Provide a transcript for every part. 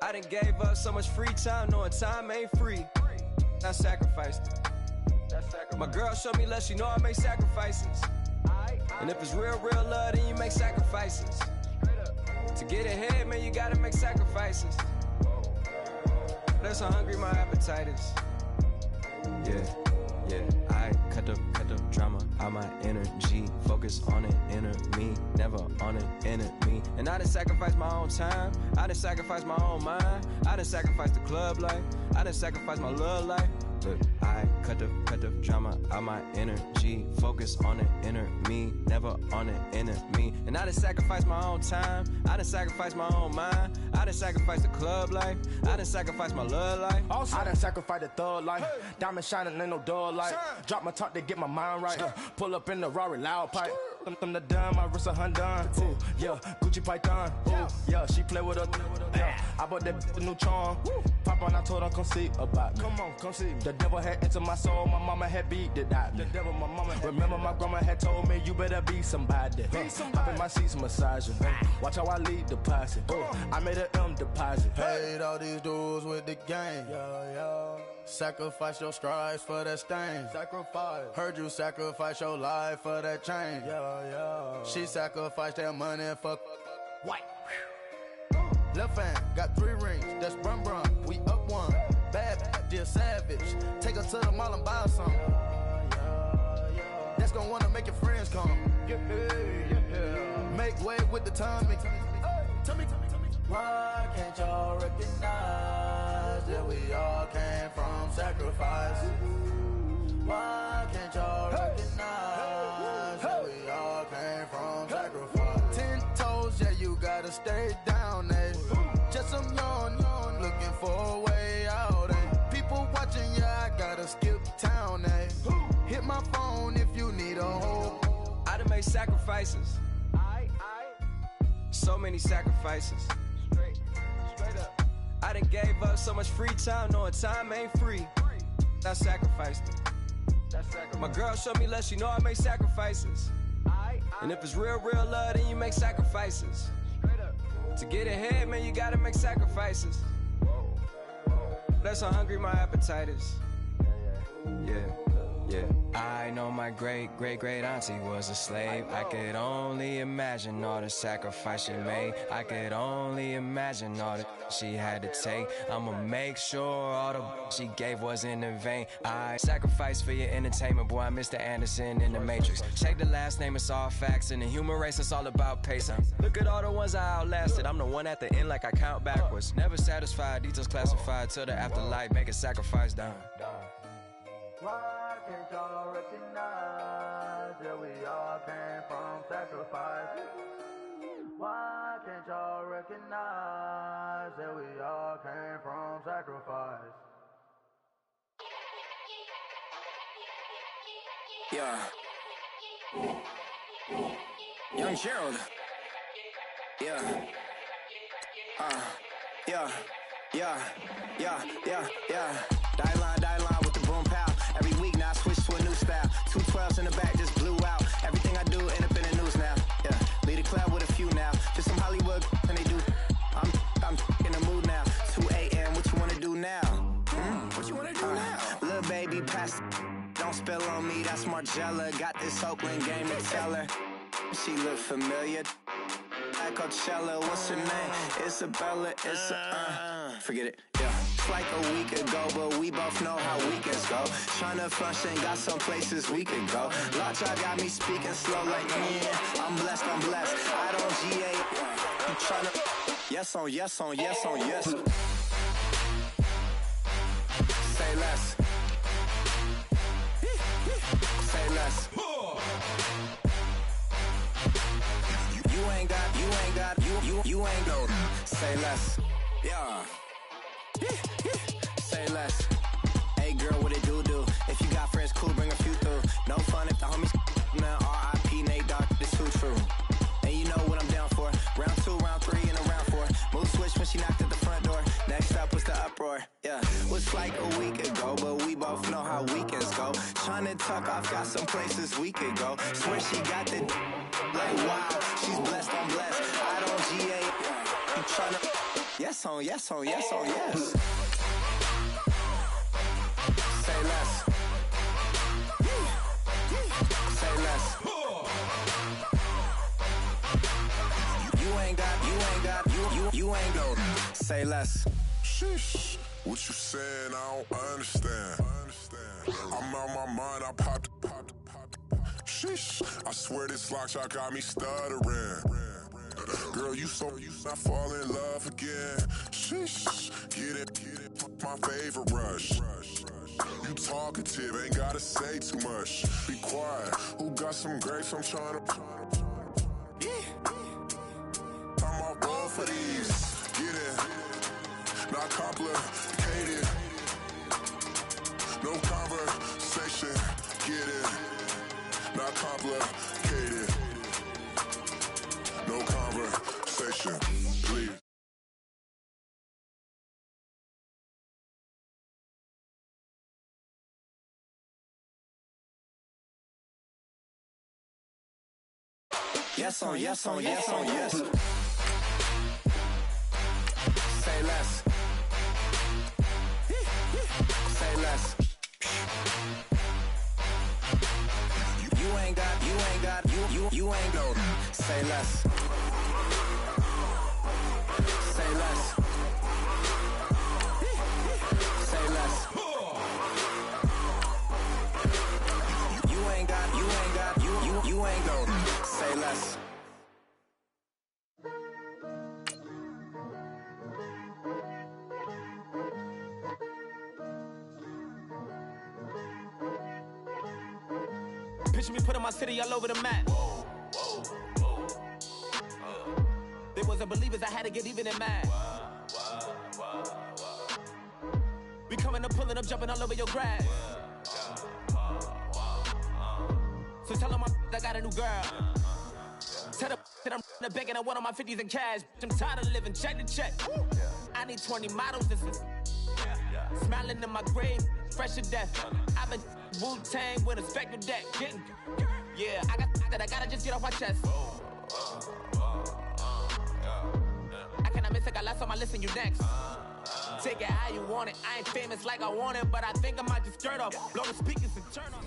I done gave up so much free time, knowing time ain't free. I sacrificed it. My girl showed me love, she know I make sacrifices. And if it's real, real love, then you make sacrifices. To get ahead, man, you gotta make sacrifices. That's how hungry my appetite is. Yeah, I cut the drama out my energy. Focus on an enemy, never on an enemy. And I done sacrificed my own time, I done sacrificed my own mind, I done sacrificed the club life, I done sacrificed my love life. But I cut the drama out my energy. Focus on an enemy, never on an enemy. And I done sacrificed my own time, I done sacrificed my own mind, I done sacrificed the club life, I done sacrificed my love life. Also, I done sacrificed the thug life. Diamond shining, ain't no dull light. Drop my top to get my mind right. Pull up in the Rari loud pipe. Them the dime, my wrist a Hyundai. Ooh, yeah, Gucci Python. Ooh, yeah, she play with her. Yeah, I bought that new charm. Pop on, I told her come see about me. Come on, come see me. The devil had entered my soul, my mama had beat it out. The devil, my mama. Remember my grandma had told me you better be somebody. Hop in my seats, massaging. Watch how I lead the posse. I made an M deposit. Paid all these dues with the game. Sacrifice your strides for that stain. Sacrifice. Heard you sacrifice your life for that change. She sacrificed that money for White. Left hand, got 3 rings, that's brum brum. We up one, bad, dear savage. Take her to the mall and buy some. That's gonna wanna make your friends come. Make way with the tummy. Tell me. Why can't y'all recognize that we all came from sacrifice? Why can't y'all recognize that we all came from sacrifice? 10 toes, yeah, you gotta stay down, eh? Just some yawn, looking for a way out, eh? People watching, yeah, I gotta skip town, eh? Hit my phone if you need a hold. I done made sacrifices. So many sacrifices. Straight up. I done gave up so much free time, knowing time ain't free. I sacrificed it. My girl showed me love, she know I make sacrifices. And if it's real, real love, then you make sacrifices. To get ahead, man, you gotta make sacrifices. That's how hungry my appetite is. Yeah. I know my great auntie was a slave. I could only imagine all the sacrifice she made. I could only imagine all that she had to take. I'ma make sure all the she gave wasn't in vain. I sacrificed for your entertainment, boy. I'm Mr. Anderson in the Matrix. Check the last name, it's all facts. In the human race, it's all about pacing. Look at all the ones I outlasted. I'm the one at the end, like I count backwards. Never satisfied, details classified till the afterlife. Make a sacrifice down. Why can't y'all recognize that we all came from sacrifice? Why can't y'all recognize that we all came from sacrifice? Yeah. Young Gerald. Yeah. Yeah. Die line with the boom pow. Every week now I switch to a new style. 212s in the back just blew out. Everything I do end up in the news now. Yeah, lead a club with a few now. Just some Hollywood and they do. I'm in the mood now. 2 a.m. What you wanna do now? What you wanna do now? Little baby, pass. Don't spill on me. That's Margella. Got this Oakland game to tell her. She look familiar. At Coachella, what's her name? Isabella. Forget it. Yeah. Like a week ago, but we both know how weekends go. Tryna function, got some places we could go. Lot y'all got me speaking slow like, yeah, I'm blessed. I don't GA. I'm tryna, yes on yes. Say less. Say less. You ain't got, you ain't no. Say less. Yeah. Say less. Hey girl, what it do? If you got friends, cool, bring a few through. No fun if the homies man, R.I.P. Nate Dogg, this too true. And you know what I'm down for. Round 2, round 3, and a round 4. Mood switch when she knocked at the front door. Next up was the uproar. Yeah, was like a week ago, but we both know how weekends go. Tryna tuck off, got some places we could go. Swear she got the like wow, she's blessed, I'm blessed. I don't GA. I'm tryna. Yes on yes on yes on yes. Say less. Say less. You ain't go. Say less. Sheesh. What you saying? I don't understand. I'm out my mind. I popped. Sheesh. I swear this lock shot got me stuttering. Girl, you I fall in love again. Sheesh. Get it. My favorite rush. You talkative, ain't gotta say too much. Be quiet. Who got some grapes? I'm trying to. I'm all roll for these. Get it. Not complicated. No conversation. Get it. Not complicated. No conversation. Please. Yes on yes on yes on yes. Say less. Say less. You ain't got you ain't go. Say less. Say less. Say less. You ain't got you ain't go. Say less. Picture me putting my city all over the map. They wasn't believers, I had to get even and mad. We coming up, pulling up, jumping all over your grass. So tell them I got a new girl. Tell them that I'm in the bank and I want on my 50s in cash. I'm tired of living check to check. I need 20 models, this is smiling in my grave, fresh to death. I've been Wu-Tang with a spectral deck. Getting, yeah, I gotta just get off my chest. I cannot miss it, got last on my list and you next. Take it how you want it. I ain't famous like I want it, but I think I might just skirt off. Blow the speakers and turn off.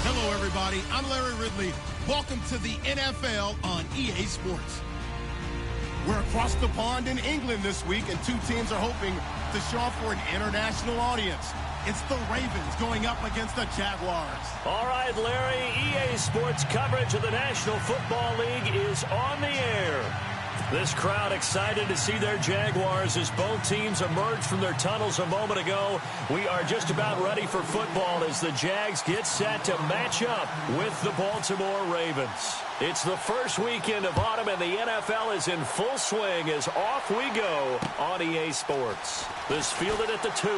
Hello, everybody. I'm Larry Ridley. Welcome to the NFL on EA Sports. We're across the pond in England this week, and two teams are hoping to show off for an international audience. It's the Ravens going up against the Jaguars. All right, Larry, EA Sports coverage of the National Football League is on the air. This crowd excited to see their Jaguars as both teams emerged from their tunnels a moment ago. We are just about ready for football as the Jags get set to match up with the Baltimore Ravens. It's the first weekend of autumn and the NFL is in full swing as off we go on EA Sports. This fielded at the 2.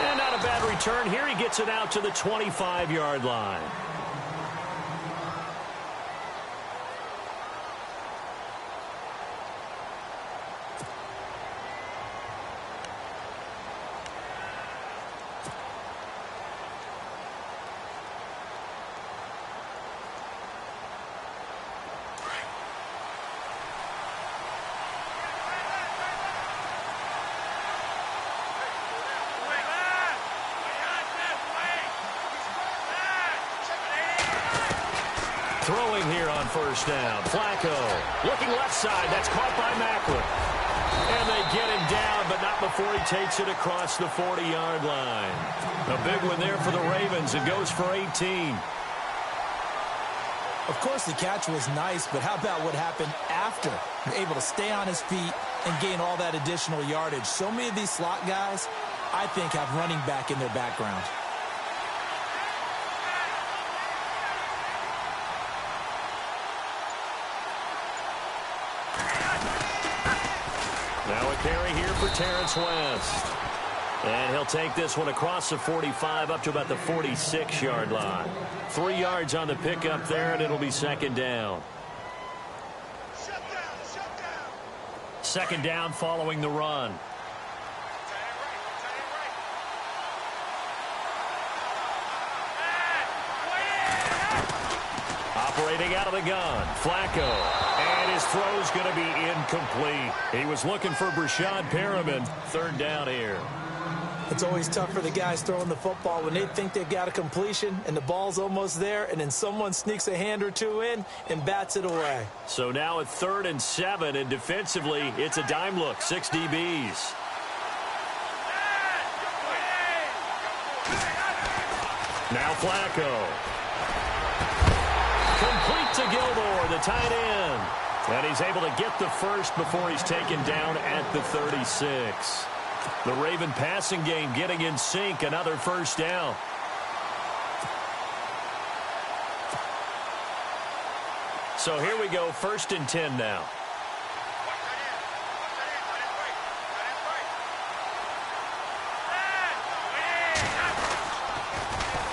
And not a bad return here. He gets it out to the 25-yard line. Throwing here on first down. Flacco looking left side. That's caught by Macklin. And they get him down, but not before he takes it across the 40-yard line. A big one there for the Ravens. It goes for 18. Of course, the catch was nice, but how about what happened after? You're able to stay on his feet and gain all that additional yardage. So many of these slot guys, I think, have running back in their background. Now a carry here for Terrence West. And he'll take this one across the 45 up to about the 46-yard line. 3 yards on the pickup there, and it'll be second down. Second down following the run. Separating out of the gun, Flacco. And his throw's going to be incomplete. He was looking for Brashad Perriman. Third down here. It's always tough for the guys throwing the football when they think they've got a completion and the ball's almost there, and then someone sneaks a hand or two in and bats it away. So now at 3rd and 7, and defensively, it's a dime look, 6 DBs. Now Flacco. Complete to Gilmore, the tight end. And he's able to get the first before he's taken down at the 36. The Raven passing game getting in sync, another first down. So here we go, 1st and 10 now.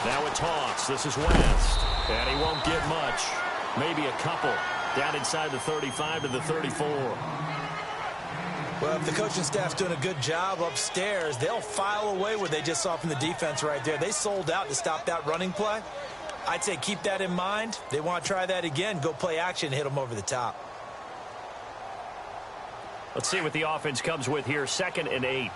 Now a toss. This is West. And he won't get much. Maybe a couple. Down inside the 35 to the 34. Well, if the coaching staff's doing a good job upstairs, they'll file away what they just saw from the defense right there. They sold out to stop that running play. I'd say keep that in mind. They want to try that again. Go play action, hit them over the top. Let's see what the offense comes with here. 2nd and 8.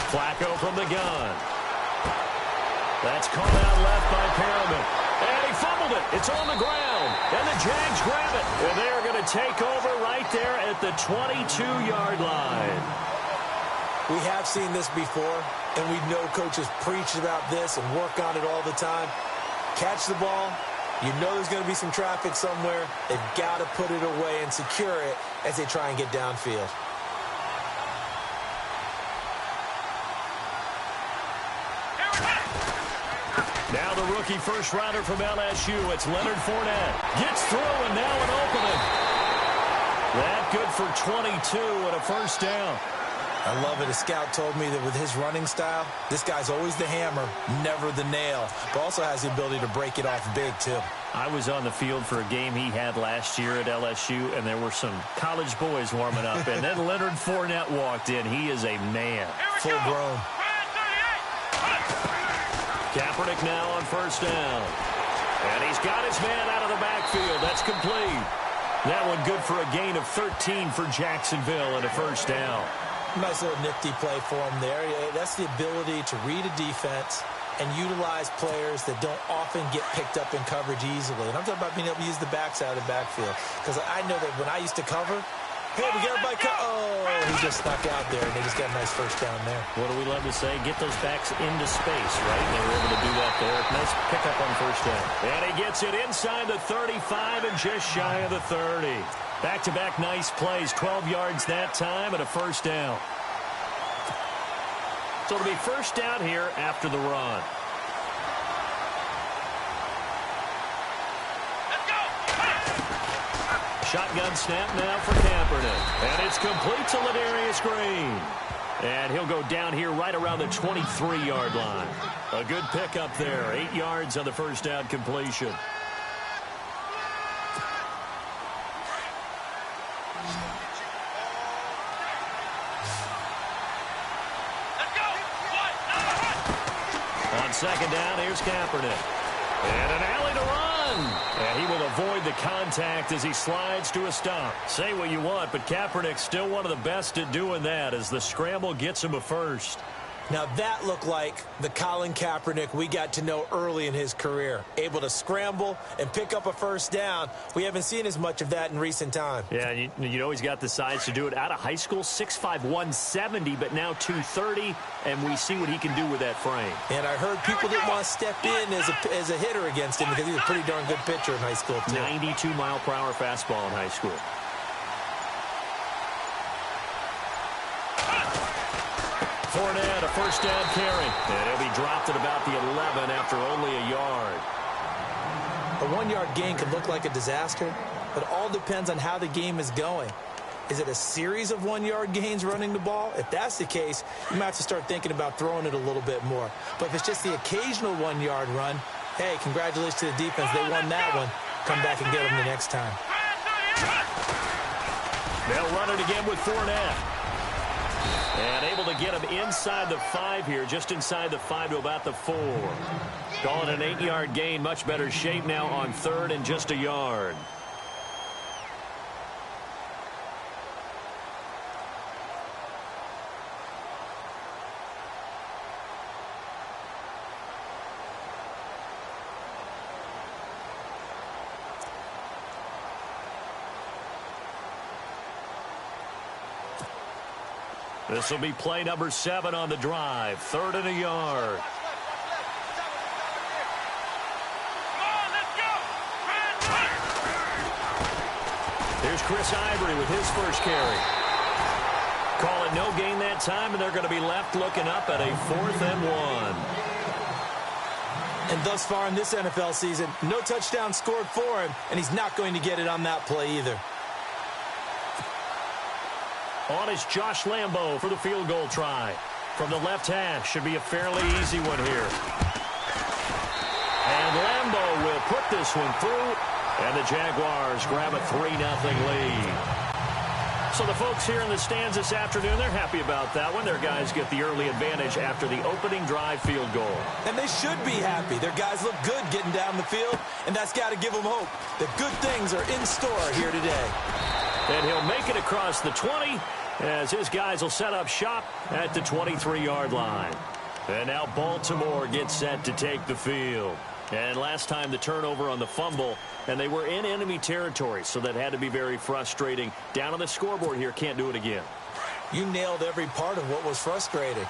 Flacco from the gun. That's caught out left by Perriman. And he fumbled it. It's on the ground. And the Jags grab it. And they're going to take over right there at the 22-yard line. We have seen this before, and we know coaches preach about this and work on it all the time. Catch the ball. You know there's going to be some traffic somewhere. They've got to put it away and secure it as they try and get downfield. Now the rookie first rounder from LSU. It's Leonard Fournette. Gets through and now an opening. That good for 22 and a first down. I love it. A scout told me that with his running style, this guy's always the hammer, never the nail, but also has the ability to break it off big, too. I was on the field for a game he had last year at LSU, and there were some college boys warming up, and then Leonard Fournette walked in. He is a man. Full grown. Kaepernick now on first down. And he's got his man out of the backfield. That's complete. That one good for a gain of 13 for Jacksonville and a first down. Nice little nifty play for him there. That's the ability to read a defense and utilize players that don't often get picked up in coverage easily. And I'm talking about being able to use the backside of the backfield. Because I know that when I used to cover, hey, we got everybody he just snuck out there, and they just got a nice first down there. What do we love to say? Get those backs into space, right? And they were able to do that there. Nice pickup on first down. And he gets it inside the 35 and just shy of the 30. Back-to-back nice plays, 12 yards that time and a first down. So it'll be first down here after the run. Shotgun snap now for Kaepernick. And it's complete to Ladarius Green. And he'll go down here right around the 23-yard line. A good pickup there. 8 yards on the first down completion. On second down, here's Kaepernick. And an alley to run. And he will avoid the contact as he slides to a stop. Say what you want, but Kaepernick's still one of the best at doing that as the scramble gets him a first. Now that looked like the Colin Kaepernick we got to know early in his career. Able to scramble and pick up a first down. We haven't seen as much of that in recent time. Yeah, you know he's got the size to do it. Out of high school, 6'5", 170, but now 230, and we see what he can do with that frame. And I heard people didn't want to step in as a hitter against him because he's a pretty darn good pitcher in high school, too. 92-mile-per-hour fastball in high school. Fournette, a first down carry. And he'll be dropped at about the 11 after only a yard. A 1-yard gain could look like a disaster, but it all depends on how the game is going. Is it a series of 1-yard gains running the ball? If that's the case, you might have to start thinking about throwing it a little bit more. But if it's just the occasional 1-yard run, hey, congratulations to the defense. They won that one. Come back and get them the next time. They'll run it again with Fournette. And able to get him inside the 5 here, just inside the 5 to about the 4. Calling an 8-yard gain, much better shape now on 3rd and just a yard. This will be play number 7 on the drive. 3rd and a yard. Here's Chris Ivory with his first carry. Calling no gain that time, and they're going to be left looking up at a 4th and 1. And thus far in this NFL season, no touchdown scored for him, and he's not going to get it on that play either. On is Josh Lambo for the field goal try. From the left hash, should be a fairly easy one here. And Lambo will put this one through, and the Jaguars grab a 3-0 lead. So the folks here in the stands this afternoon, they're happy about that one. Their guys get the early advantage after the opening drive field goal. And they should be happy. Their guys look good getting down the field, and that's got to give them hope that good things are in store here today. And he'll make it across the 20 as his guys will set up shop at the 23-yard line. And now Baltimore gets set to take the field. And last time the turnover on the fumble, and they were in enemy territory, so that had to be very frustrating. Down on the scoreboard here, can't do it again. You nailed every part of what was frustrating.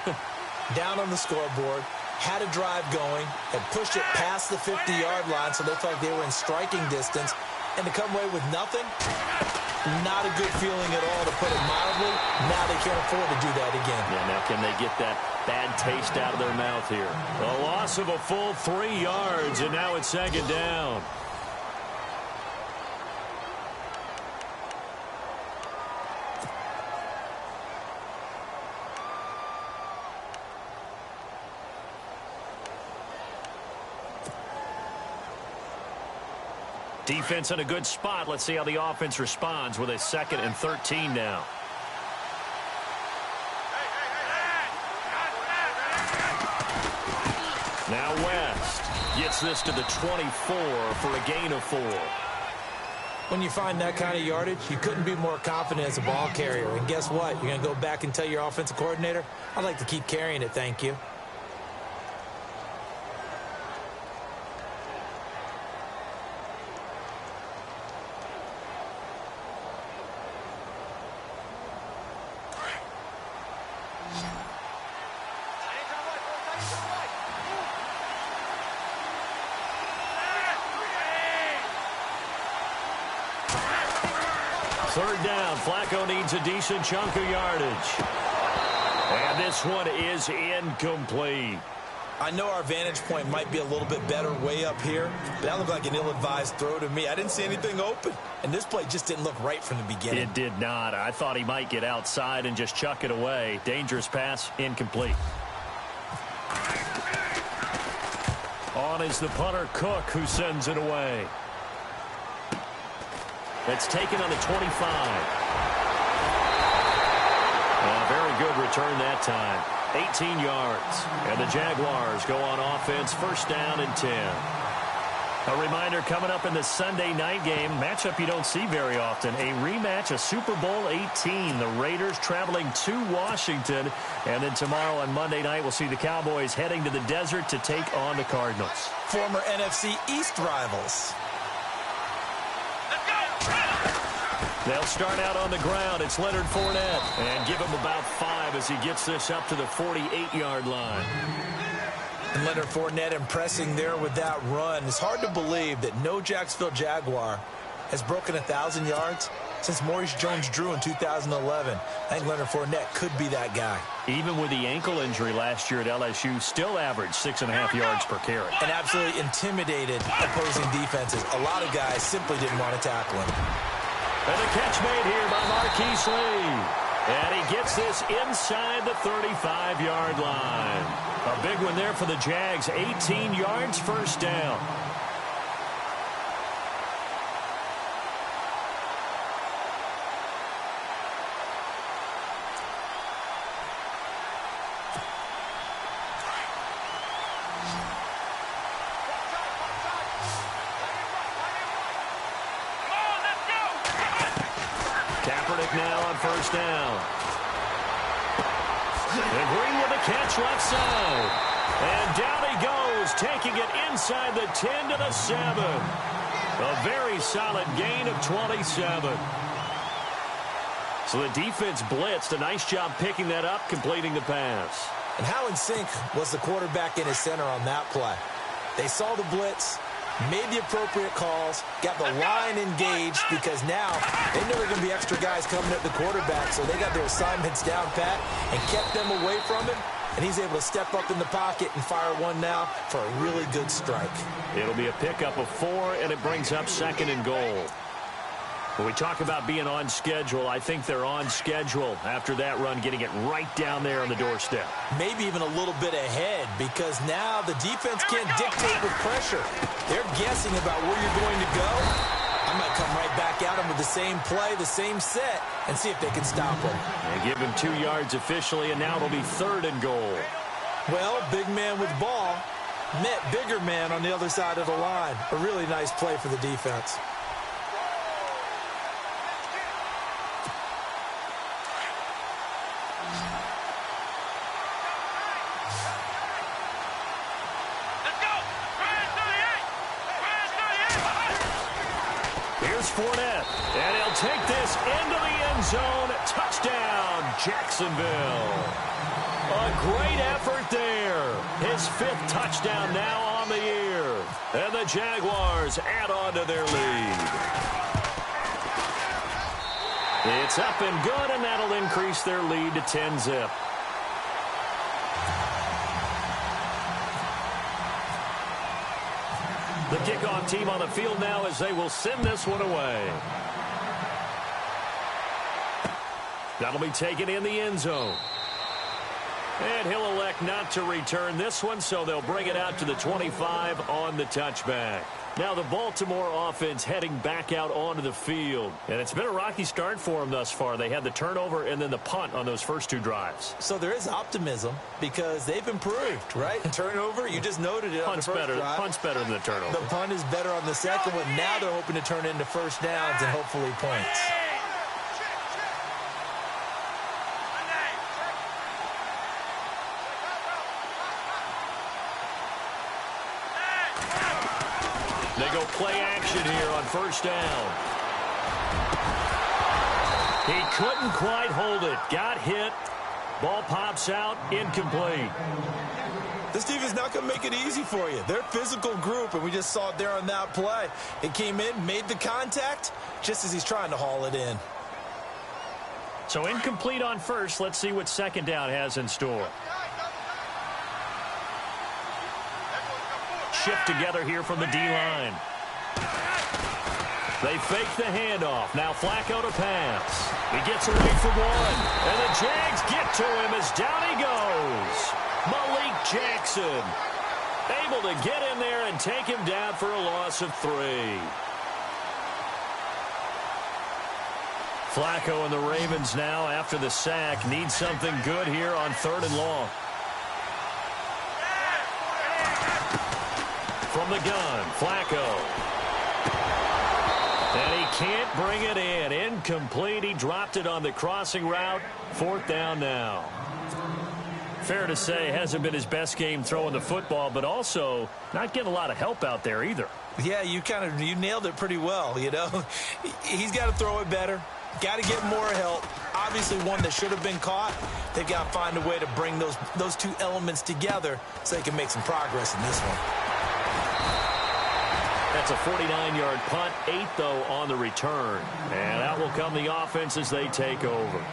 Down on the scoreboard, had a drive going, had pushed it past the 50-yard line so they felt like they were in striking distance, and to come away with nothing, not a good feeling at all, to put it mildly. Now they can't afford to do that again. Yeah, now can they get that bad taste out of their mouth here? A loss of a full 3 yards, and now it's 2nd down. Defense in a good spot. Let's see how the offense responds with a 2nd and 13 now. Now West gets this to the 24 for a gain of 4. When you find that kind of yardage, you couldn't be more confident as a ball carrier. And guess what? You're going to go back and tell your offensive coordinator, I'd like to keep carrying it, thank you. Third down. Flacco needs a decent chunk of yardage. And this one is incomplete. I know our vantage point might be a little bit better way up here, but that looked like an ill-advised throw to me. I didn't see anything open, and this play just didn't look right from the beginning. It did not. I thought he might get outside and just chuck it away. Dangerous pass, incomplete. On is the punter, Cook, who sends it away. It's taken on the 25. Very good return that time. 18 yards. And the Jaguars go on offense, 1st down and 10. A reminder coming up in the Sunday night game, matchup you don't see very often, a rematch of Super Bowl 18. The Raiders traveling to Washington. And then tomorrow on Monday night, we'll see the Cowboys heading to the desert to take on the Cardinals. Former NFC East rivals. They'll start out on the ground. It's Leonard Fournette. And give him about 5 as he gets this up to the 48-yard line. And Leonard Fournette impressing there with that run. It's hard to believe that no Jacksonville Jaguar has broken 1,000 yards since Maurice Jones-Drew in 2011. I think Leonard Fournette could be that guy. Even with the ankle injury last year at LSU, still averaged 6.5 yards per carry. And absolutely intimidated opposing defenses. A lot of guys simply didn't want to tackle him. And a catch made here by Marquise Lee. And he gets this inside the 35-yard line. A big one there for the Jags. 18 yards, 1st down. look now on first down. And Green with a catch left side. And down he goes, taking it inside the 10 to the 7. A very solid gain of 27. So the defense blitzed. A nice job picking that up, completing the pass. And how in sync was the quarterback in his center on that play? They saw the blitz, made the appropriate calls, got the line engaged, because now they know there are going to be extra guys coming at the quarterback, so they got their assignments down pat and kept them away from him, and he's able to step up in the pocket and fire one now for a really good strike. It'll be a pickup of 4, and it brings up 2nd and goal. When we talk about being on schedule, I think they're on schedule after that run, getting it right down there on the doorstep. Maybe even a little bit ahead, because now the defense can't dictate with pressure. They're guessing about where you're going to go. I might come right back at them with the same play, the same set, and see if they can stop them. And give him 2 yards officially, and now it'll be 3rd and goal. Well, big man with ball met bigger man on the other side of the line. A really nice play for the defense. Fournette, and he'll take this into the end zone. Touchdown, Jacksonville. A great effort there. His 5th touchdown now on the year. And the Jaguars add on to their lead. It's up and good, and that'll increase their lead to 10-zip. The kickoff team on the field now as they will send this one away. That'll be taken in the end zone. And he'll elect not to return this one, so they'll bring it out to the 25 on the touchback. Now the Baltimore offense heading back out onto the field. And it's been a rocky start for them thus far. They had the turnover and then the punt on those first 2 drives. So there is optimism because they've improved, right? Turnover, you just noted it on the first drive. Punt's better than the turnover. The punt is better on the second one. Now they're hoping to turn it into first downs and hopefully points. They go play action here on first down. He couldn't quite hold it. Got hit. Ball pops out. Incomplete. This team is not going to make it easy for you. They're a physical group, and we just saw it there on that play. It came in, made the contact, just as he's trying to haul it in. So incomplete on first. Let's see what 2nd down has in store. Shift together here from the D-line. They fake the handoff. Now Flacco to pass. He gets away from one. And the Jags get to him as down he goes. Malik Jackson able to get in there and take him down for a loss of 3. Flacco and the Ravens now, after the sack, need something good here on 3rd and long. From the gun, Flacco. And he can't bring it in. Incomplete. He dropped it on the crossing route. 4th down now. Fair to say, hasn't been his best game throwing the football, but also not getting a lot of help out there either. Yeah, you nailed it pretty well, you know. He's got to throw it better. Got to get more help. Obviously one that should have been caught. They've got to find a way to bring those 2 elements together so they can make some progress in this one. That's a 49-yard punt, 8, though, on the return. And out will come the offense as they take over.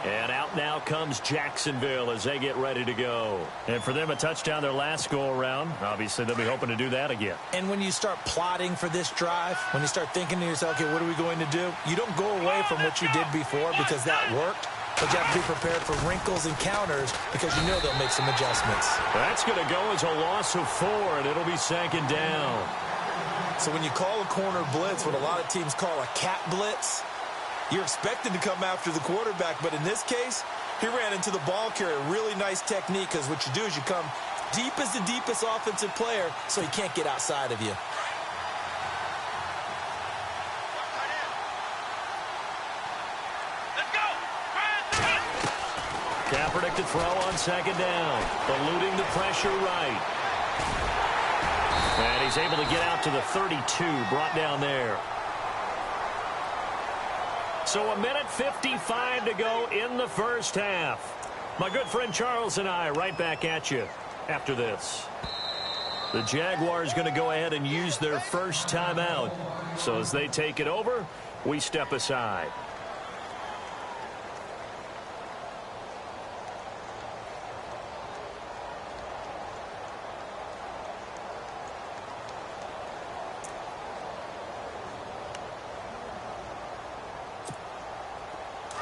And out now comes Jacksonville as they get ready to go. And for them, a touchdown their last go-around. Obviously, they'll be hoping to do that again. And when you start plotting for this drive, when you start thinking to yourself, okay, what are we going to do? You don't go away from what you did before because that worked. But you have to be prepared for wrinkles and counters because you know they'll make some adjustments. That's going to go as a loss of 4, and it'll be 2nd down. So when you call a corner blitz, what a lot of teams call a cat blitz, you're expected to come after the quarterback. But in this case, he ran into the ball carrier. Really nice technique because what you do is you come deep as the deepest offensive player so he can't get outside of you. back to throw on second down. Eluding the pressure right. And he's able to get out to the 32, brought down there. So 1:55 to go in the first half. My good friend Charles and I right back at you after this. The Jaguars going to go ahead and use their first timeout. So as they take it over, we step aside.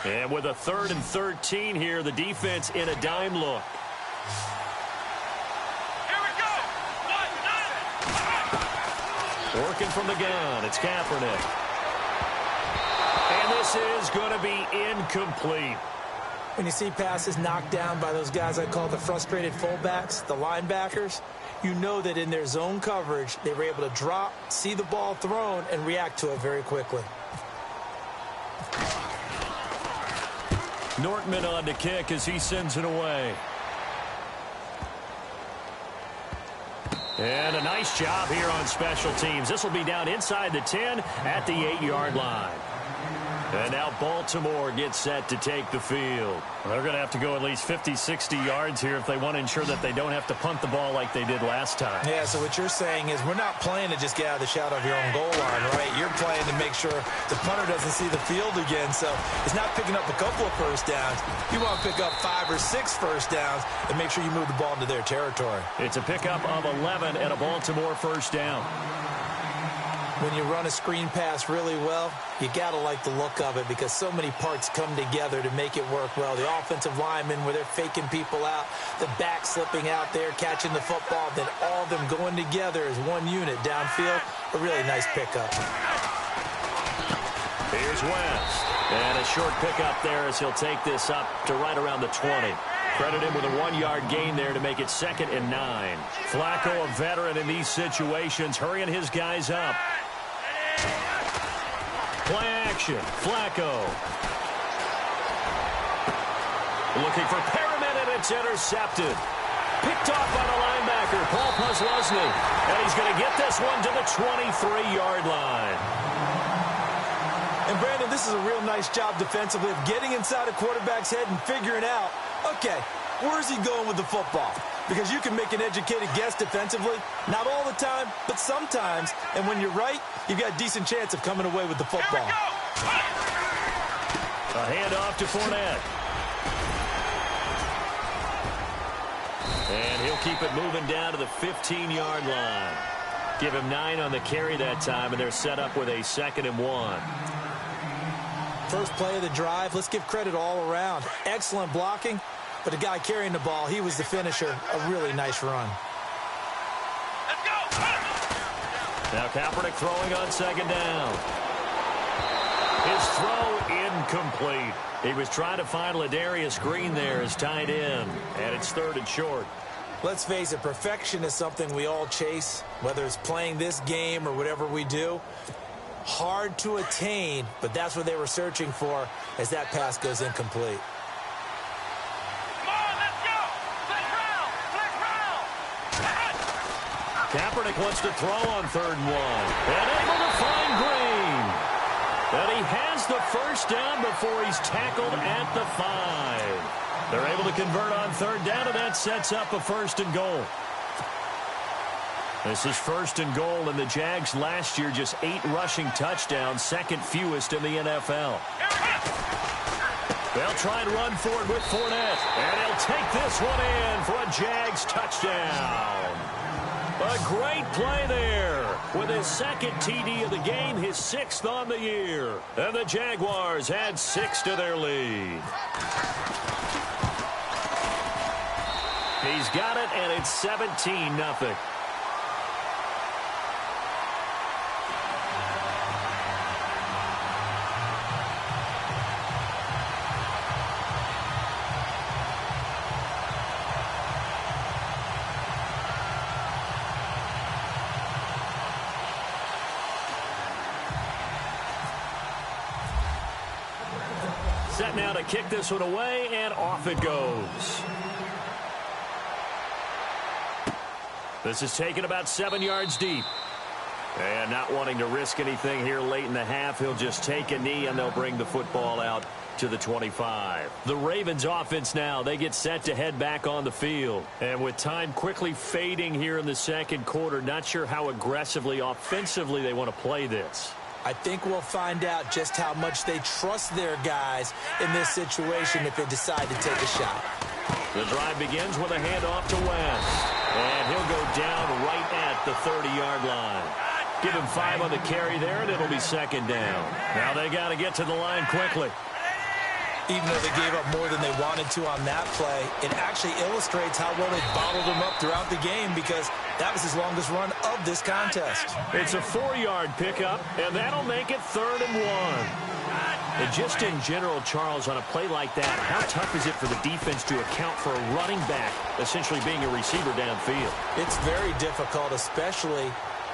And with a 3rd and 13 here, the defense in a dime look. Here we go. Working from the gun, it's Kaepernick. And this is going to be incomplete. When you see passes knocked down by those guys I call the frustrated fullbacks, the linebackers, you know that in their zone coverage, they were able to drop, see the ball thrown, and react to it very quickly. Nortman on to kick as he sends it away. And a nice job here on special teams. This will be down inside the 10 at the 8-yard line. And now Baltimore gets set to take the field. They're going to have to go at least 50, 60 yards here if they want to ensure that they don't have to punt the ball like they did last time. Yeah, so what you're saying is we're not playing to just get out of the shadow of your own goal line, right? You're playing to make sure the punter doesn't see the field again. So it's not picking up a couple of first downs. You want to pick up 5 or 6 first downs and make sure you move the ball into their territory. It's a pickup of 11 and a Baltimore first down. When you run a screen pass really well, you got to like the look of it because so many parts come together to make it work well. The offensive linemen, where they're faking people out, the back slipping out there, catching the football, then all of them going together as one unit downfield. A really nice pickup. Here's West. And a short pickup there as he'll take this up to right around the 20. Credit him with a 1-yard gain there to make it 2nd and 9. Flacco, a veteran in these situations, hurrying his guys up. Play action. Flacco. Looking for Perriman, and it's intercepted. Picked off by the linebacker, Paul Posluszny. And he's going to get this one to the 23-yard line. And, Brandon, this is a real nice job defensively of getting inside a quarterback's head and figuring out, okay, where's he going with the football? Because you can make an educated guess defensively, not all the time, but sometimes. And when you're right, you've got a decent chance of coming away with the football. A handoff to Fournette. And he'll keep it moving down to the 15-yard line. Give him 9 on the carry that time, and they're set up with a 2nd and 1. First play of the drive, let's give credit all around. Excellent blocking. But the guy carrying the ball, he was the finisher. A really nice run. Let's go. Now Kaepernick throwing on 2nd down. His throw incomplete. He was trying to find Ladarius Green there as tight end. And it's 3rd and short. Let's face it, perfection is something we all chase, whether it's playing this game or whatever we do. Hard to attain, but that's what they were searching for as that pass goes incomplete. Kaepernick wants to throw on 3rd and 1. And able to find Green. And he has the first down before he's tackled at the 5. They're able to convert on 3rd down, and that sets up a 1st and goal. This is 1st and goal, and the Jags last year just 8 rushing touchdowns, 2nd fewest in the NFL. They'll try and run forward with Fournette. And he'll take this one in for a Jags touchdown. A great play there with his 2nd TD of the game, his 6th on the year. And the Jaguars add 6 to their lead. He's got it, and it's 17-0. set now to kick this one away, and off it goes. This is taken about 7 yards deep. And not wanting to risk anything here late in the half, he'll just take a knee, and they'll bring the football out to the 25. The Ravens offense now, they get set to head back on the field. And with time quickly fading here in the second quarter, not sure how aggressively, offensively they want to play this. I think we'll find out just how much they trust their guys in this situation if they decide to take a shot. The drive begins with a handoff to West. And he'll go down right at the 30-yard line. Give him 5 on the carry there, and it'll be second down. Now they got to get to the line quickly. Even though they gave up more than they wanted to on that play, it actually illustrates how well they bottled them up throughout the game, because that was his longest run of this contest. It's a 4-yard pickup, and that'll make it 3rd and 1. And just in general, Charles, on a play like that, how tough is it for the defense to account for a running back essentially being a receiver downfield? It's very difficult, especially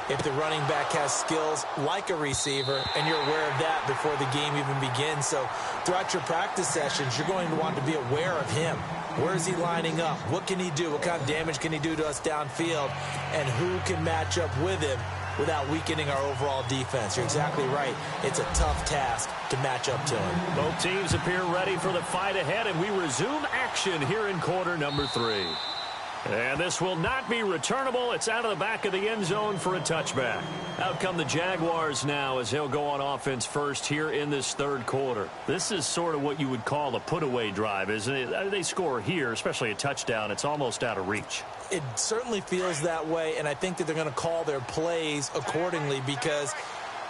if the running back has skills like a receiver, and you're aware of that before the game even begins. So throughout your practice sessions, you're going to want to be aware of him. Where is he lining up? What can he do? What kind of damage can he do to us downfield? And who can match up with him without weakening our overall defense? You're exactly right. It's a tough task to match up to him. Both teams appear ready for the fight ahead, and we resume action here in quarter number 3. And this will not be returnable. It's out of the back of the end zone for a touchback. Out come the Jaguars now as they'll go on offense first here in this third quarter. This is sort of what you would call a put-away drive, isn't it? They score here, especially a touchdown. It's almost out of reach. It certainly feels that way, and I think that they're going to call their plays accordingly, because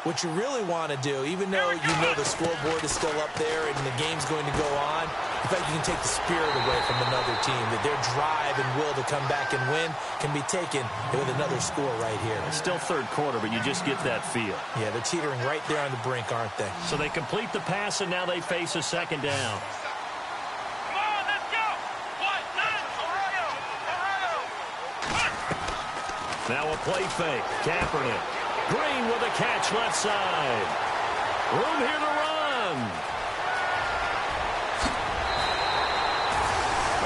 what you really want to do, even though you know the scoreboard is still up there and the game's going to go on, in fact, you can take the spirit away from another team, that their drive and will to come back and win can be taken with another score right here. It's still third quarter, but you just get that feel. Yeah, they're teetering right there on the brink, aren't they? So they complete the pass, and now they face a second down. Come on, let's go! Now a play fake. Kaepernick. Green with a catch left side. Room here to run.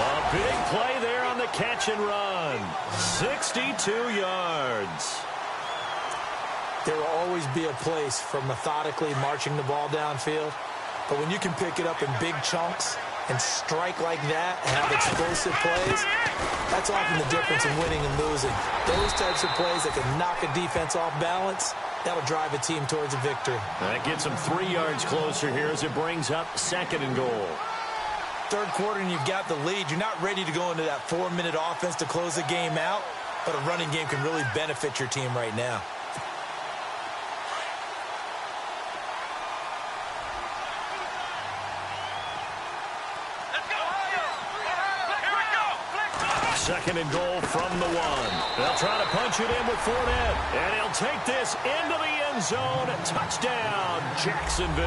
A big play there on the catch and run. 62 yards. There will always be a place for methodically marching the ball downfield. But when you can pick it up in big chunks and strike like that and have explosive plays, that's often the difference in winning and losing. Those types of plays that can knock a defense off balance, that'll drive a team towards a victory. That gets them 3 yards closer here as it brings up 2nd and goal. Third quarter and you've got the lead. You're not ready to go into that 4-minute offense to close the game out, but a running game can really benefit your team right now. Second and goal from the 1. They'll try to punch it in with Fournette. And he'll take this into the end zone. Touchdown, Jacksonville.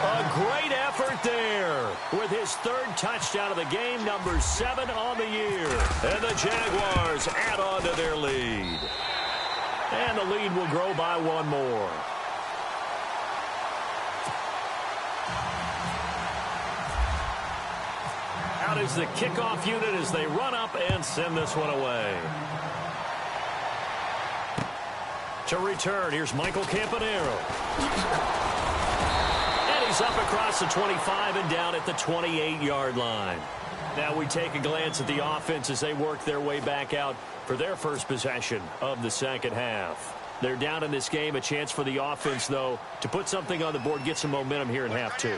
A great effort there with his 3rd touchdown of the game, number 7 on the year. And the Jaguars add on to their lead. And the lead will grow by 1 more. Out is the kickoff unit as they run up and send this one away. To return, here's Michael Campanaro. And he's up across the 25 and down at the 28-yard line. Now we take a glance at the offense as they work their way back out for their first possession of the second half. They're down in this game. A chance for the offense, though, to put something on the board, get some momentum here in half 2.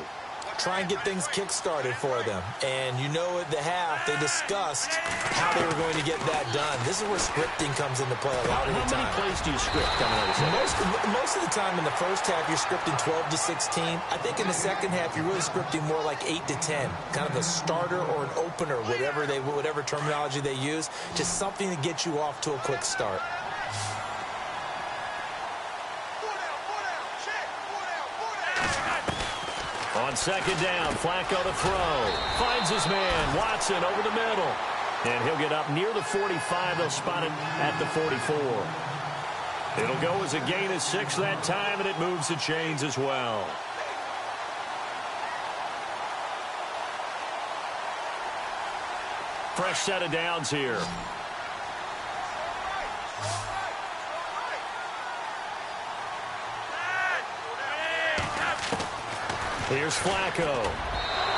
Try and get things kick-started for them. And you know at the half, they discussed how they were going to get that done. This is where scripting comes into play a lot of the time. How many plays do you script coming out of the Most of the time in the first half, you're scripting 12 to 16. I think in the second half, you're really scripting more like 8 to 10. Kind of a starter or an opener, whatever terminology they use. Just something to get you off to a quick start. On second down, Flacco to throw. Finds his man, Watson, over the middle. And he'll get up near the 45. They'll spot it at the 44. It'll go as a gain of 6 that time, and it moves the chains as well. Fresh set of downs here. Here's Flacco.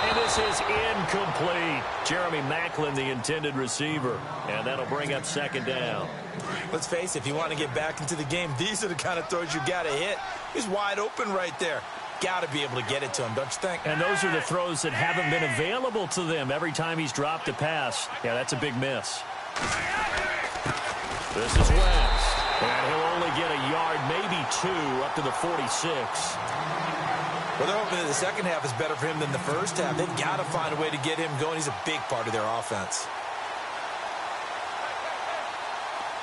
And this is incomplete. Jeremy Maclin, the intended receiver. And that'll bring up second down. Let's face it, if you want to get back into the game, these are the kind of throws you got to hit. He's wide open right there. Got to be able to get it to him, don't you think? And those are the throws that haven't been available to them every time he's dropped a pass. Yeah, that's a big miss. This is West. And he'll only get a yard, maybe 2, up to the 46. Well, they're hoping that the second half is better for him than the first half. They've got to find a way to get him going. He's a big part of their offense.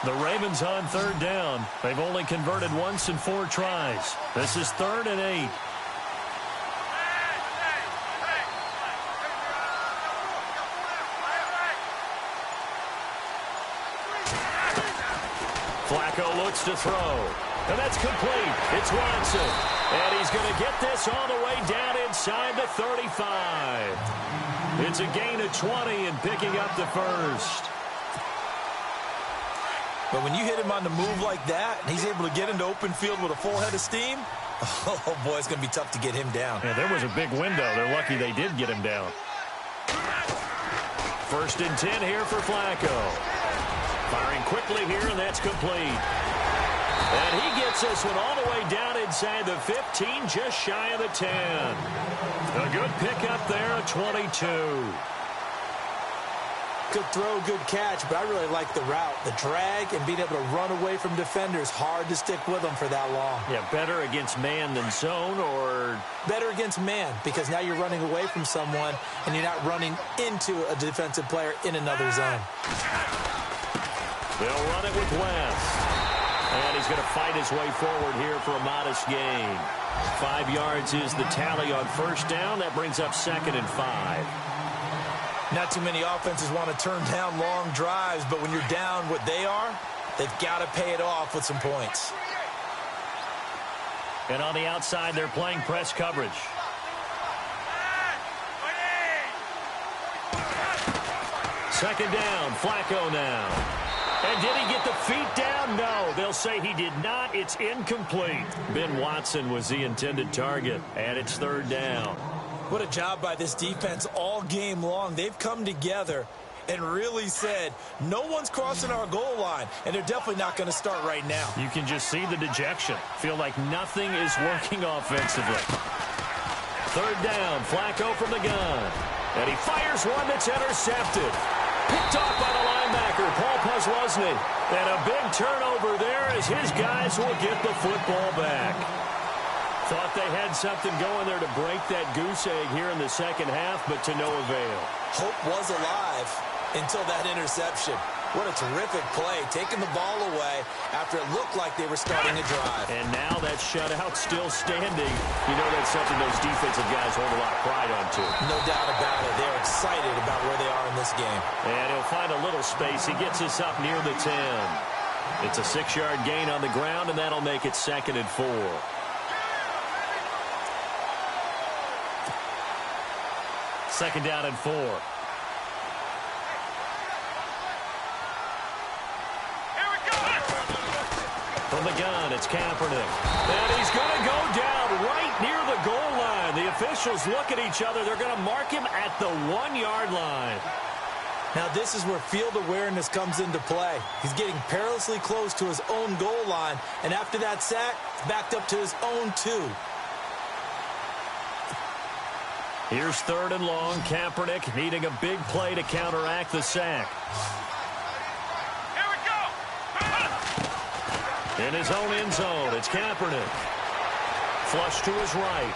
The Ravens on third down. They've only converted once in 4 tries. This is 3rd and 8. Flacco looks to throw. And that's complete. It's Watson. And he's going to get this all the way down inside the 35. It's a gain of 20 and picking up the first. But when you hit him on the move like that, and he's able to get into open field with a full head of steam, oh, boy, it's going to be tough to get him down. Yeah, there was a big window. They're lucky they did get him down. 1st and 10 here for Flacco. Firing quickly here, and that's complete. And he gets this one all the way down inside the 15, just shy of the 10. A good pickup there, a 22. Good throw, good catch, but I really like the route. The drag and being able to run away from defenders, hard to stick with them for that long. Yeah, better against man than zone, or? Better against man, because now you're running away from someone and you're not running into a defensive player in another zone. They'll run it with West. And he's going to fight his way forward here for a modest gain. 5 yards is the tally on first down. That brings up 2nd and 5. Not too many offenses want to turn down long drives, but when you're down what they are, they've got to pay it off with some points. And on the outside, they're playing press coverage. Second down, Flacco now. And did he get the feet down? No, they'll say he did not. It's incomplete. Ben Watson was the intended target, and it's 3rd down. What a job by this defense all game long. They've come together and really said, no one's crossing our goal line, and they're definitely not going to start right now. You can just see the dejection. Feel like nothing is working offensively. 3rd down, Flacco from the gun. And he fires one that's intercepted. Picked off by the linebacker, Paul Posluszny. And a big turnover there as his guys will get the football back. Thought they had something going there to break that goose egg here in the second half, but to no avail. Hope was alive until that interception. What a terrific play, taking the ball away after it looked like they were starting a drive. And now that shutout still standing. You know that's something those defensive guys hold a lot of pride onto. No doubt about it. They're excited about where they are in this game. And he'll find a little space. He gets us up near the 10. It's a 6-yard gain on the ground, and that'll make it 2nd and 4. Second down and 4. From the gun, it's Kaepernick. And he's going to go down right near the goal line. The officials look at each other. They're going to mark him at the 1-yard line. Now this is where field awareness comes into play. He's getting perilously close to his own goal line. And after that sack, backed up to his own 2. Here's 3rd and long. Kaepernick needing a big play to counteract the sack. In his own end zone, it's Kaepernick. Flush to his right.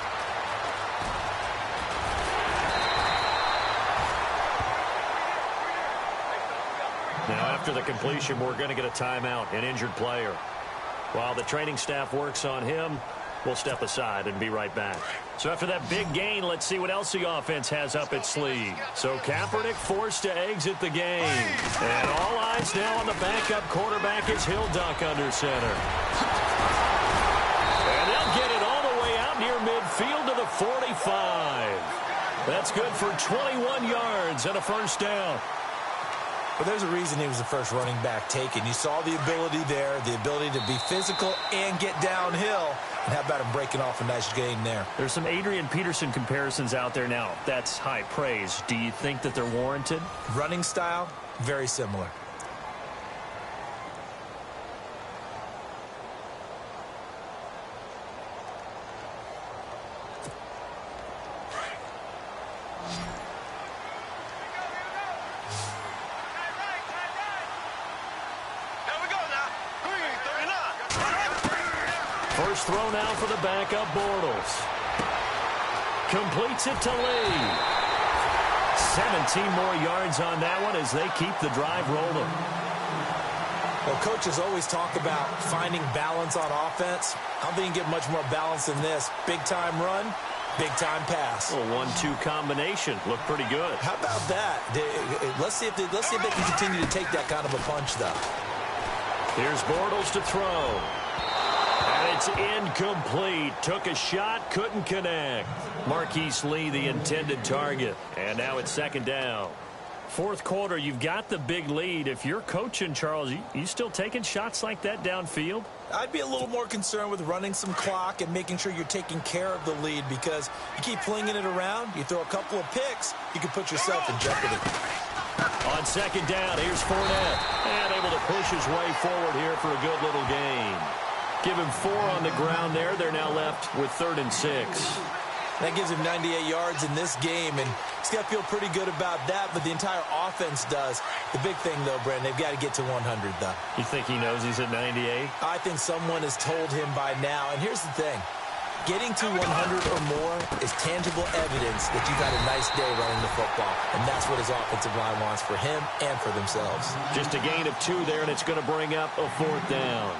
Now, after the completion, we're going to get a timeout, an injured player. While the training staff works on him, we'll step aside and be right back. So after that big gain, let's see what else the offense has up its sleeve. So Kaepernick forced to exit the game. And all eyes now on the backup quarterback as he'll duck under center. And they'll get it all the way out near midfield to the 45. That's good for 21 yards and a first down. But there's a reason he was the first running back taken. You saw the ability there, the ability to be physical and get downhill. And how about him breaking off a nice gain there? There's some Adrian Peterson comparisons out there now. That's high praise. Do you think that they're warranted? Running style, very similar. First throw now for the backup Bortles. Completes it to Lee. 17 more yards on that one as they keep the drive rolling. Well, coaches always talk about finding balance on offense. I don't think you can get much more balance than this. Big-time run, big-time pass. A 1-2 combination. Looked pretty good. How about that? Let's see if they can continue to take that kind of a punch, though. Here's Bortles to throw. And it's incomplete. Took a shot, couldn't connect. Marquise Lee, the intended target. And now it's second down. Fourth quarter, you've got the big lead. If you're coaching, Charles, you still taking shots like that downfield? I'd be a little more concerned with running some clock and making sure you're taking care of the lead, because you keep flinging it around, you throw a couple of picks, you can put yourself in jeopardy. On second down, here's Fournette. And able to push his way forward here for a good little gain. Give him 4 on the ground there. They're now left with 3rd and 6. That gives him 98 yards in this game, and he's got to feel pretty good about that, but the entire offense does. The big thing, though, Brandon, they've got to get to 100, though. You think he knows he's at 98? I think someone has told him by now, and here's the thing. Getting to 100 or more is tangible evidence that you've had a nice day running the football, and that's what his offensive line wants for him and for themselves. Just a gain of 2 there, and it's going to bring up a 4th down.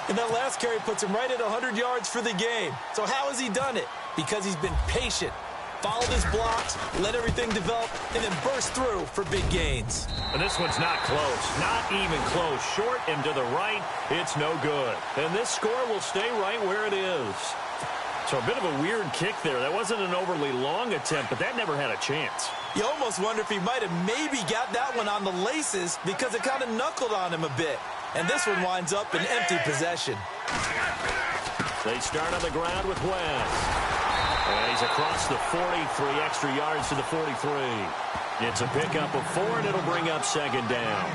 And that last carry puts him right at 100 yards for the game. So how has he done it? Because he's been patient, followed his blocks, let everything develop, and then burst through for big gains. And this one's not close, not even close. Short and to the right, it's no good. And this score will stay right where it is. So a bit of a weird kick there. That wasn't an overly long attempt, but that never had a chance. You almost wonder if he might have maybe got that one on the laces because it kind of knuckled on him a bit. And this one winds up in empty possession. They start on the ground with West. And he's across the 40, 3 extra yards to the 43. It's a pickup of 4, and it'll bring up second down.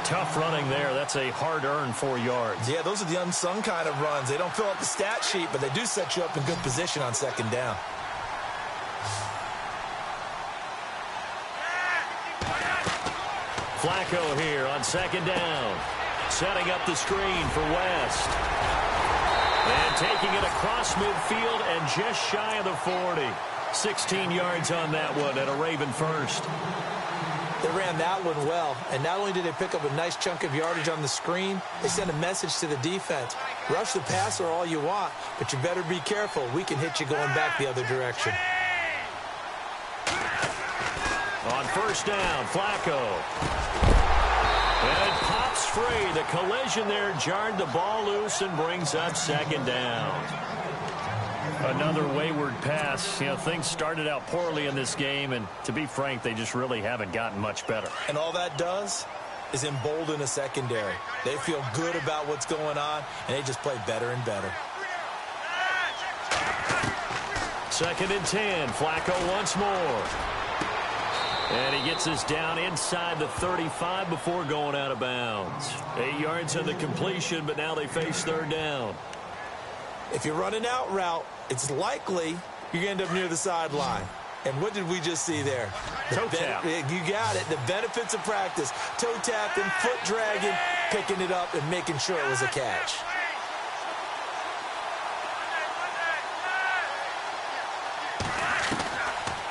Tough running there. That's a hard-earned 4 yards. Yeah, those are the unsung kind of runs. They don't fill up the stat sheet, but they do set you up in good position on second down. Flacco here on second down. Setting up the screen for West. And taking it across midfield and just shy of the 40. 16 yards on that one and a Raven first. They ran that one well, and not only did they pick up a nice chunk of yardage on the screen, they sent a message to the defense. Rush the passer all you want, but you better be careful. We can hit you going back the other direction. On first down, Flacco. And it pops free. The collision there jarred the ball loose and brings up second down. Another wayward pass. You know, things started out poorly in this game, and to be frank, they just really haven't gotten much better. And all that does is embolden a secondary. They feel good about what's going on, and they just play better and better. 2nd and 10. Flacco once more. And he gets us down inside the 35 before going out of bounds. 8 yards on the completion, but now they face 3rd down. If you're running out route, it's likely you're going to end up near the sideline. And what did we just see there? Toe tap. You got it. The benefits of practice. Toe tapping, foot dragging, picking it up, and making sure it was a catch.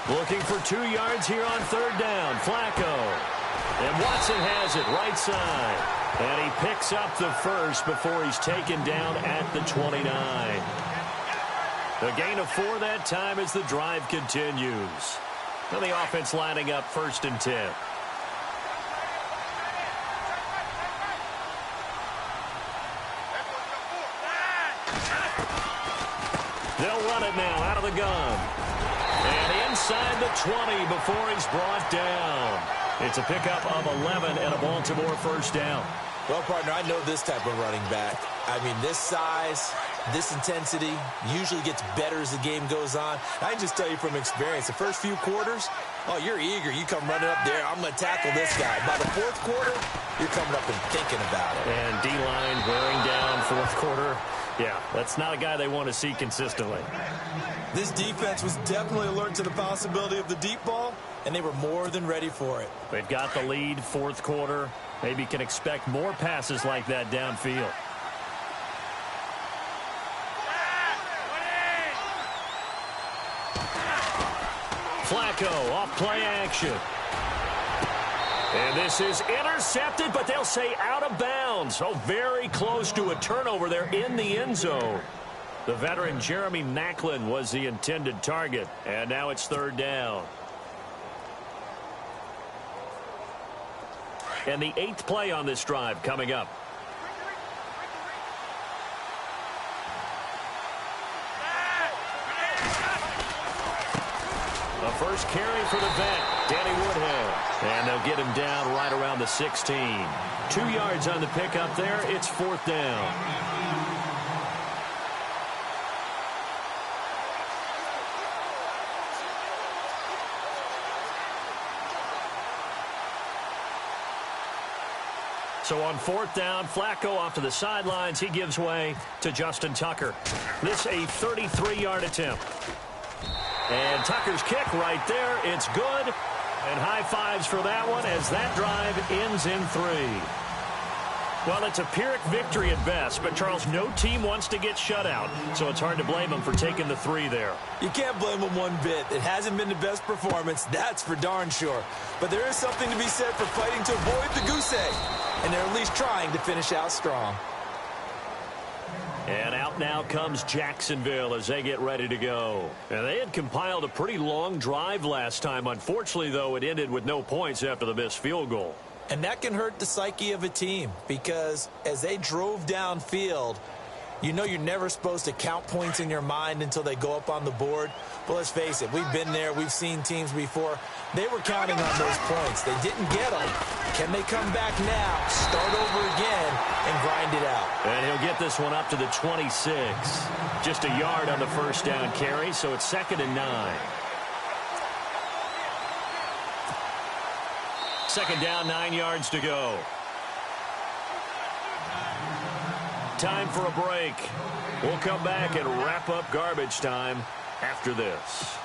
Looking for 2 yards here on 3rd down. Flacco. And Watson has it right side. And he picks up the first before he's taken down at the 29. A gain of 4 that time as the drive continues. Now the offense lining up 1st and 10. They'll run it now out of the gun. And inside the 20 before he's brought down. It's a pickup of 11 and a Baltimore first down. Well, partner, I know this type of running back. I mean, this size, this intensity usually gets better as the game goes on. I can just tell you from experience, the first few quarters, oh, you're eager. You come running up there, I'm going to tackle this guy. By the fourth quarter, you're coming up and thinking about it. And D-line wearing down fourth quarter. Yeah, that's not a guy they want to see consistently. This defense was definitely alert to the possibility of the deep ball, and they were more than ready for it. They've got the lead fourth quarter. Maybe can expect more passes like that downfield. Flacco off play action. And this is intercepted, but they'll say out of bounds. Oh, very close to a turnover there in the end zone. The veteran Jeremy Maclin was the intended target, and now it's third down. And the 8th play on this drive coming up. A first carry for the vet, Danny Woodhead. And they'll get him down right around the 16. 2 yards on the pickup there. It's fourth down. So on fourth down, Flacco off to the sidelines. He gives way to Justin Tucker. This a 33-yard attempt. And Tucker's kick right there. It's good. And high fives for that one as that drive ends in 3. Well, it's a Pyrrhic victory at best, but Charles, no team wants to get shut out, so it's hard to blame them for taking the 3 there. You can't blame them one bit. It hasn't been the best performance, that's for darn sure. But there is something to be said for fighting to avoid the goose egg, and they're at least trying to finish out strong. And out now comes Jacksonville as they get ready to go. And they had compiled a pretty long drive last time. Unfortunately, though, it ended with no points after the missed field goal. And that can hurt the psyche of a team because as they drove downfield, you know you're never supposed to count points in your mind until they go up on the board. But let's face it, we've been there. We've seen teams before. They were counting on those points. They didn't get them. Can they come back now, start over again, and grind it out? And he'll get this one up to the 26. Just a yard on the first down carry, so it's 2nd and 9. 2nd down, 9 yards to go. Time for a break. We'll come back and wrap up garbage time after this.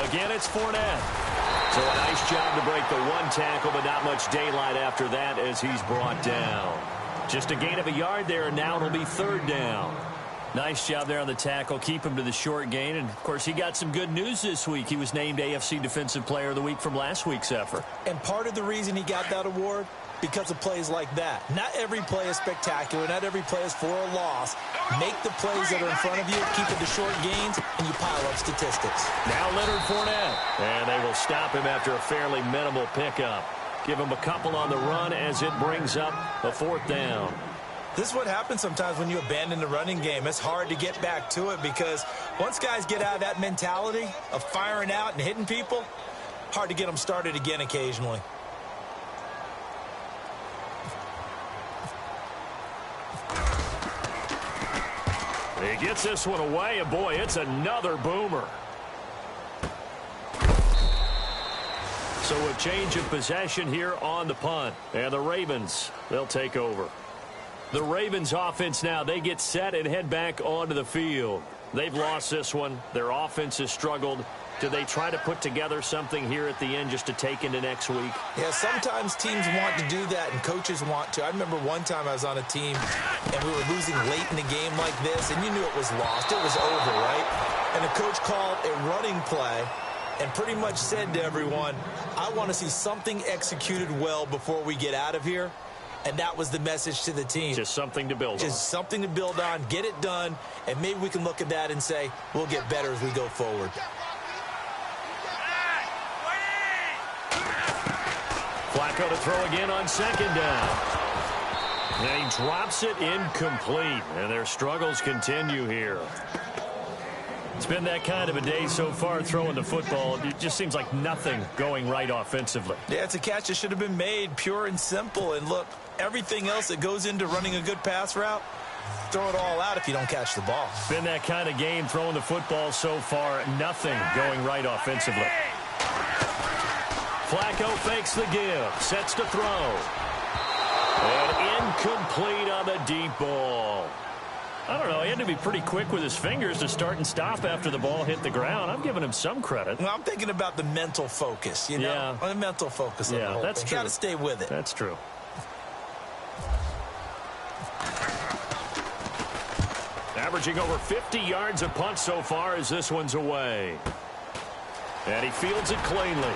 Again, it's Fournette. So a nice job to break the 1 tackle, but not much daylight after that as he's brought down. Just a gain of a yard there, and now it'll be 3rd down. Nice job there on the tackle. Keep him to the short gain. And, of course, he got some good news this week. He was named AFC Defensive Player of the Week from last week's effort. And part of the reason he got that award, because of plays like that. Not every play is spectacular. Not every play is for a loss. Make the plays that are in front of you, keep it to short gains, and you pile up statistics. Now Leonard Fournette. And they will stop him after a fairly minimal pickup. Give him a couple on the run as it brings up a 4th down. This is what happens sometimes when you abandon the running game. It's hard to get back to it because once guys get out of that mentality of firing out and hitting people, hard to get them started again occasionally. He gets this one away, and boy, it's another boomer. So a change of possession here on the punt. And the Ravens, they'll take over. The Ravens offense now, they get set and head back onto the field. They've lost this one. Their offense has struggled. Do they try to put together something here at the end just to take into next week? Yeah, sometimes teams want to do that and coaches want to. I remember one time I was on a team and we were losing late in the game like this, and you knew it was lost. It was over, right? And the coach called a running play and pretty much said to everyone, I want to see something executed well before we get out of here. And that was the message to the team. Just something to build on. Just something to build on, get it done, and maybe we can look at that and say, we'll get better as we go forward. Flacco to throw again on 2nd down. And he drops it incomplete, and their struggles continue here. It's been that kind of a day so far throwing the football. It just seems like nothing going right offensively. Yeah, it's a catch that should have been made, pure and simple. And look, everything else that goes into running a good pass route, throw it all out if you don't catch the ball. Been that kind of game throwing the football so far. Nothing going right offensively. Flacco fakes the give, sets to throw. And incomplete on the deep ball. I don't know, he had to be pretty quick with his fingers to start and stop after the ball hit the ground. I'm giving him some credit. Well, I'm thinking about the mental focus, you know? Yeah. The mental focus of the whole that's thing. true. Got to stay with it. That's true. Averaging over 50 yards a punt so far as this one's away. And he fields it cleanly.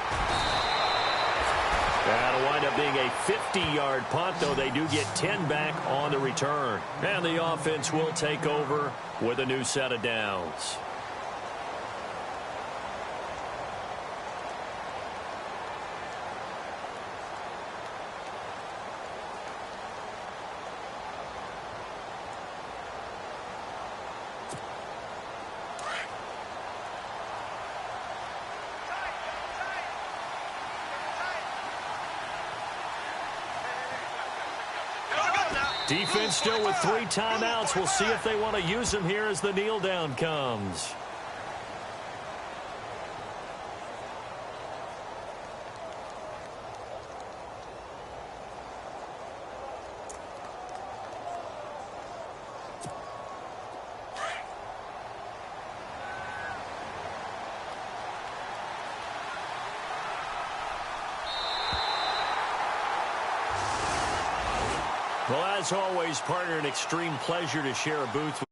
That'll wind up being a 50-yard punt, though they do get 10 back on the return. And the offense will take over with a new set of downs. Defense still with 3 timeouts. We'll see if they want to use them here as the kneel down comes. Well, as always, partner, an extreme pleasure to share a booth with